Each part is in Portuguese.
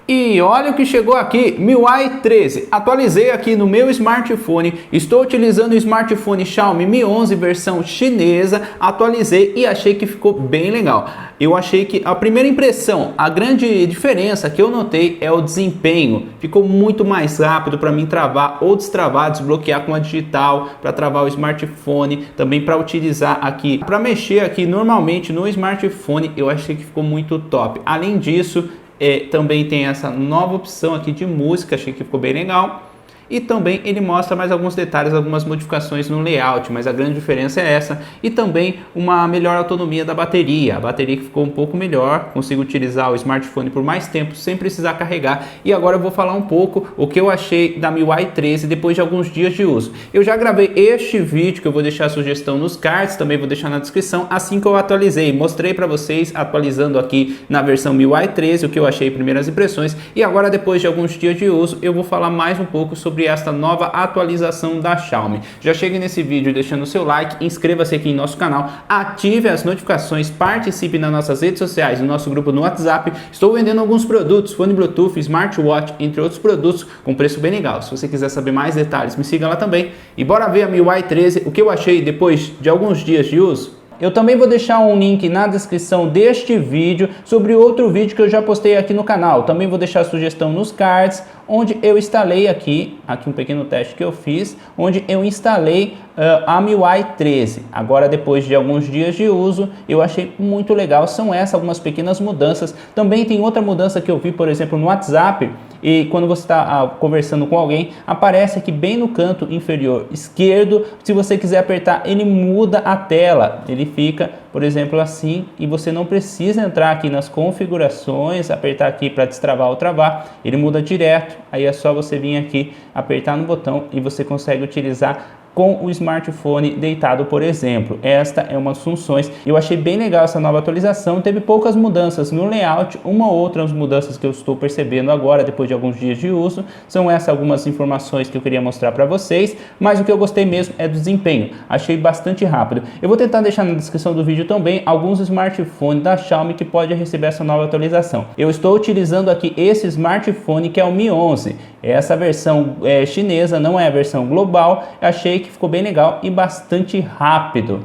E olha o que chegou aqui, MIUI 13. Atualizei aqui no meu smartphone, estou utilizando o smartphone Xiaomi Mi 11 versão chinesa, atualizei e achei que ficou bem legal. Eu achei que a primeira impressão, a grande diferença que eu notei é o desempenho. Ficou muito mais rápido para mim travar ou destravar, desbloquear com a digital, para travar o smartphone, também para utilizar aqui, para mexer aqui normalmente no smartphone, eu achei que ficou muito top. Além disso, também tem essa nova opção aqui de música, achei que ficou bem legal. E também ele mostra mais alguns detalhes, algumas modificações no layout, mas a grande diferença é essa. E também uma melhor autonomia da bateria. A bateria que ficou um pouco melhor, consigo utilizar o smartphone por mais tempo sem precisar carregar. E agora eu vou falar um pouco o que eu achei da MIUI 13 depois de alguns dias de uso. Eu já gravei este vídeo que eu vou deixar a sugestão nos cards, também vou deixar na descrição, assim que eu atualizei. Mostrei para vocês atualizando aqui na versão MIUI 13 o que eu achei, primeiras impressões. E agora depois de alguns dias de uso eu vou falar mais um pouco sobre esta nova atualização da Xiaomi. Já chegue nesse vídeo deixando o seu like, inscreva-se aqui em nosso canal, ative as notificações, participe nas nossas redes sociais, no nosso grupo no WhatsApp. Estou vendendo alguns produtos, fone Bluetooth, smartwatch, entre outros produtos, com preço bem legal. Se você quiser saber mais detalhes, me siga lá também. E bora ver a MIUI 13, o que eu achei depois de alguns dias de uso. Eu também vou deixar um link na descrição deste vídeo sobre outro vídeo que eu já postei aqui no canal. Também vou deixar a sugestão nos cards, onde eu instalei aqui um pequeno teste que eu fiz, onde eu instalei a MIUI 13. Agora, depois de alguns dias de uso, eu achei muito legal. São essas algumas pequenas mudanças. Também tem outra mudança que eu vi, por exemplo, no WhatsApp. E quando você está conversando com alguém, aparece aqui bem no canto inferior esquerdo. Se você quiser apertar, ele muda a tela. Ele fica, por exemplo, assim, e você não precisa entrar aqui nas configurações, apertar aqui para destravar ou travar. Ele muda direto. Aí é só você vir aqui, apertar no botão e você consegue utilizar com o smartphone deitado, por exemplo. Esta é uma das funções. Eu achei bem legal essa nova atualização. Teve poucas mudanças no layout, uma ou outra mudanças que eu estou percebendo agora, depois de alguns dias de uso. São essas algumas informações que eu queria mostrar para vocês, mas o que eu gostei mesmo é do desempenho. Achei bastante rápido. Eu vou tentar deixar na descrição do vídeo também alguns smartphones da Xiaomi que podem receber essa nova atualização. Eu estou utilizando aqui esse smartphone que é o Mi 11. Essa versão chinesa, não é a versão global. Achei que ficou bem legal e bastante rápido.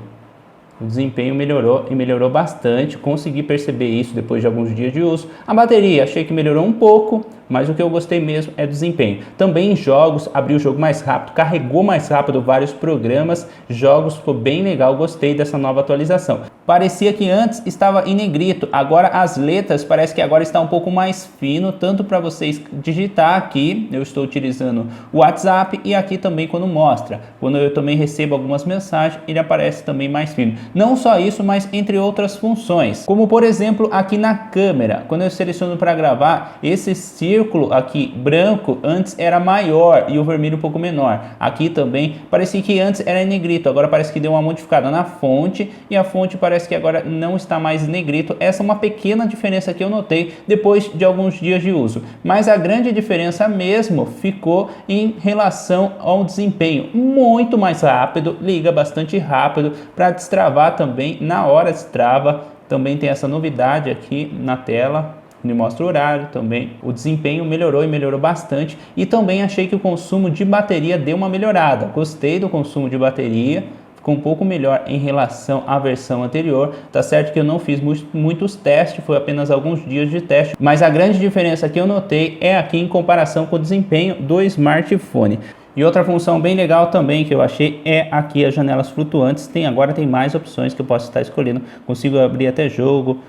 O desempenho melhorou e melhorou bastante. Consegui perceber isso depois de alguns dias de uso. A bateria achei que melhorou um pouco, mas o que eu gostei mesmo é do desempenho. Também em jogos, abriu o jogo mais rápido, carregou mais rápido vários programas, jogos, ficou bem legal, gostei dessa nova atualização. Parecia que antes estava em negrito, agora as letras parece que agora está um pouco mais fino, tanto para vocês digitar aqui, eu estou utilizando o WhatsApp e aqui também quando mostra. Quando eu também recebo algumas mensagens, ele aparece também mais fino. Não só isso, mas entre outras funções, como por exemplo aqui na câmera, quando eu seleciono para gravar, esse círculo aqui branco antes era maior e o vermelho um pouco menor. Aqui também parecia que antes era em negrito, agora parece que deu uma modificada na fonte e a fonte parece que agora não está mais em negrito. Essa é uma pequena diferença que eu notei depois de alguns dias de uso, mas a grande diferença mesmo ficou em relação ao desempenho. Muito mais rápido, liga bastante rápido para destravar também na hora de trava. Também tem essa novidade aqui na tela, ele mostra o horário também. O desempenho melhorou e melhorou bastante. E também achei que o consumo de bateria deu uma melhorada. Gostei do consumo de bateria, ficou um pouco melhor em relação à versão anterior. Tá certo que eu não fiz muitos testes, foi apenas alguns dias de teste, mas a grande diferença que eu notei é aqui em comparação com o desempenho do smartphone. E outra função bem legal também que eu achei é aqui as janelas flutuantes. Agora tem mais opções que eu posso estar escolhendo. Consigo abrir até jogo,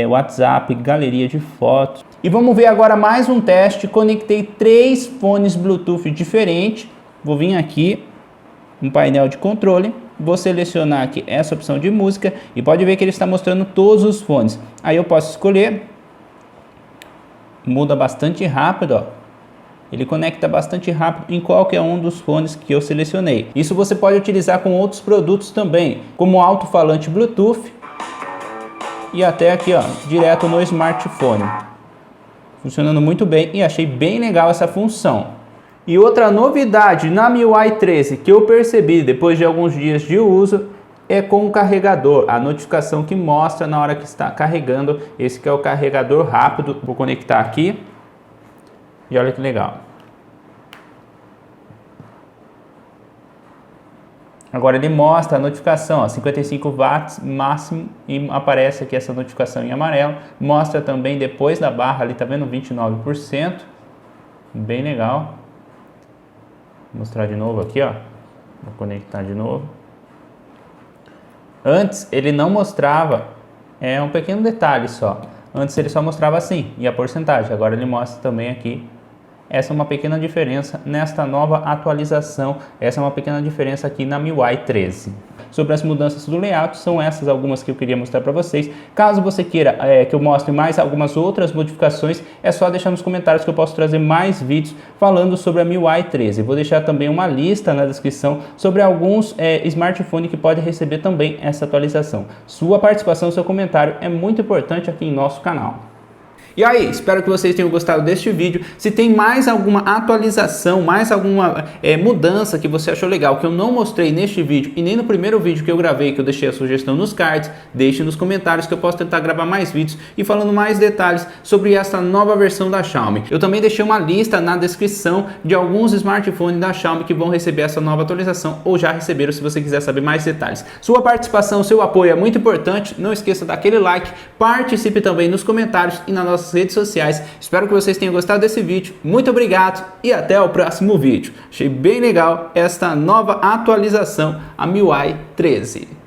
WhatsApp, galeria de fotos. E vamos ver agora mais um teste. Conectei 3 fones Bluetooth diferentes. Vou vir aqui, um painel de controle. Vou selecionar aqui essa opção de música e pode ver que ele está mostrando todos os fones. Aí eu posso escolher. Muda bastante rápido, ó. Ele conecta bastante rápido em qualquer um dos fones que eu selecionei. Isso você pode utilizar com outros produtos também, como alto-falante Bluetooth e até aqui, ó, direto no smartphone. Funcionando muito bem e achei bem legal essa função. E outra novidade na MIUI 13 que eu percebi depois de alguns dias de uso é com o carregador, a notificação que mostra na hora que está carregando. Esse que é o carregador rápido. Vou conectar aqui. E olha que legal. Agora ele mostra a notificação, ó, 55 watts máximo, e aparece aqui essa notificação em amarelo. Mostra também depois da barra ali, tá vendo? 29%. Bem legal. Vou mostrar de novo aqui, ó. Vou conectar de novo. Antes ele não mostrava, é um pequeno detalhe só. Antes ele só mostrava assim, e a porcentagem. Agora ele mostra também aqui. Essa é uma pequena diferença nesta nova atualização. Essa é uma pequena diferença aqui na MIUI 13. Sobre as mudanças do layout, são essas algumas que eu queria mostrar para vocês. Caso você queira que eu mostre mais algumas outras modificações, é só deixar nos comentários que eu posso trazer mais vídeos falando sobre a MIUI 13. Vou deixar também uma lista na descrição sobre alguns smartphones que podem receber também essa atualização. Sua participação, seu comentário é muito importante aqui em nosso canal. E aí, espero que vocês tenham gostado deste vídeo. Se tem mais alguma atualização, mais alguma mudança que você achou legal, que eu não mostrei neste vídeo e nem no primeiro vídeo que eu gravei, que eu deixei a sugestão nos cards, deixe nos comentários que eu posso tentar gravar mais vídeos e falando mais detalhes sobre essa nova versão da Xiaomi. Eu também deixei uma lista na descrição de alguns smartphones da Xiaomi que vão receber essa nova atualização ou já receberam, se você quiser saber mais detalhes. Sua participação, seu apoio é muito importante. Não esqueça daquele like, participe também nos comentários e nas nossas redes sociais. Espero que vocês tenham gostado desse vídeo. Muito obrigado e até o próximo vídeo. Achei bem legal esta nova atualização, a MIUI 13.